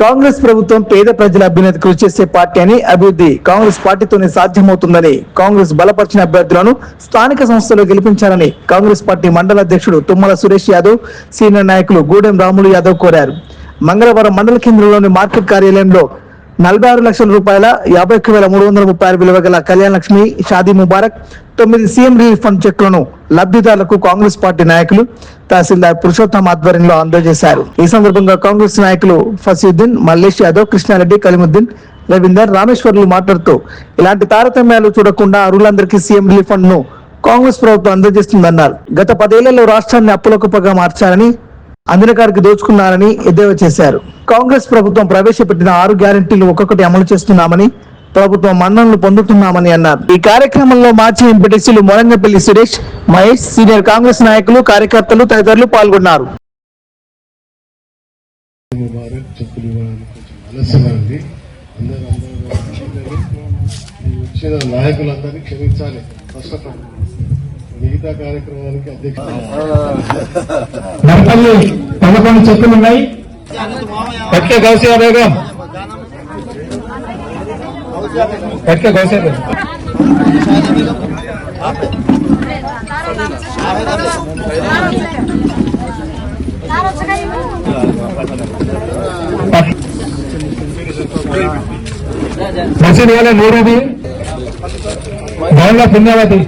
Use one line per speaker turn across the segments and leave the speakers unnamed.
కాంగ్రెస్ ప్రభుత్వం పేద ప్రజల అభ్యున్నతి కృషి చేసే పార్టీ అని, అభివృద్ధి కాంగ్రెస్ పార్టీతోనే సాధ్యమవుతుందని, కాంగ్రెస్ బలపరిచిన అభ్యర్థులను స్థానిక సంస్థలు గెలిపించాలని కాంగ్రెస్ పార్టీ మండల అధ్యక్షుడు తుమ్మల సురేష్ యాదవ్, సీనియర్ నాయకులు గూడెం రాములు యాదవ్ కోరారు. మంగళవారం మండల కేంద్రంలోని మార్కెట్ కార్యాలయంలో 46 లక్షల రూపాయల 51,336 విలువ గల Kalyana Lakshmi, Shaadi Mubarak 9 CM relief fund చెక్కులను లబ్ధిదారులకు కాంగ్రెస్ పార్టీ నాయకులు, తహసీల్దార్ పురుషోత్తమ్ ఆధ్వర్యంలో అందజేశారు. ఈ సందర్భంగా కాంగ్రెస్ నాయకులు ఫసీయుద్దీన్, మల్లేష్ యాదవ్, కృష్ణారెడ్డి, కలీముద్దీన్, రవీందర్, రామేశ్వర్లు మాట్లాడుతూ ఇలాంటి తారతమ్యాలు చూడకుండా అర్హులందరికీ సీఎం రిలీఫ్ ఫండ్ ను కాంగ్రెస్ ప్రభుత్వం అందజేస్తుందన్నారు. గత 10 ఏళ్లలో రాష్ట్రాన్ని అప్పులకుప్పగా మార్చారని, అందినకాడికి దోచుకున్నారని ఎద్దేవా చేశారు. కాంగ్రెస్ ప్రభుత్వం ప్రవేశపెట్టిన 6 గ్యారెంటీలు ఒక్కొక్కటి అమలు చేస్తున్నామని, ప్రభుత్వం మన్ననలు పొందుతున్నామని అన్నారు. ఈ కార్యక్రమంలో మాజీ ఎంపీటీసీలు మొరంగపల్లి సురేష్, మహేష్, సీనియర్ కాంగ్రెస్ నాయకులు, కార్యకర్తలు తదితరులు పాల్గొన్నారు.
నాయకులందరినీ క్షమించాలి. మిగతా కార్యక్రమానికి
నరపల్లి 11 చెక్కులు ఉన్నాయి. పట్కే గౌసియా బేగం, పట్కే గౌసియా బేగం, मसीद वाले नूरू भी, गौला पुण्यवती,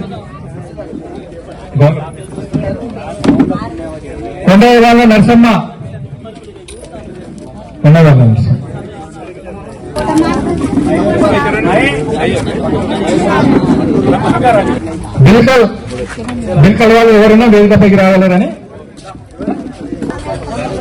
కొండయ్య వాళ్ళ నరసమ్మ, కొండయ్య వాళ్ళ నరసమ్మ, బిల్కల్ వాళ్ళు ఎవరైనా వేదికపైకి రావాలని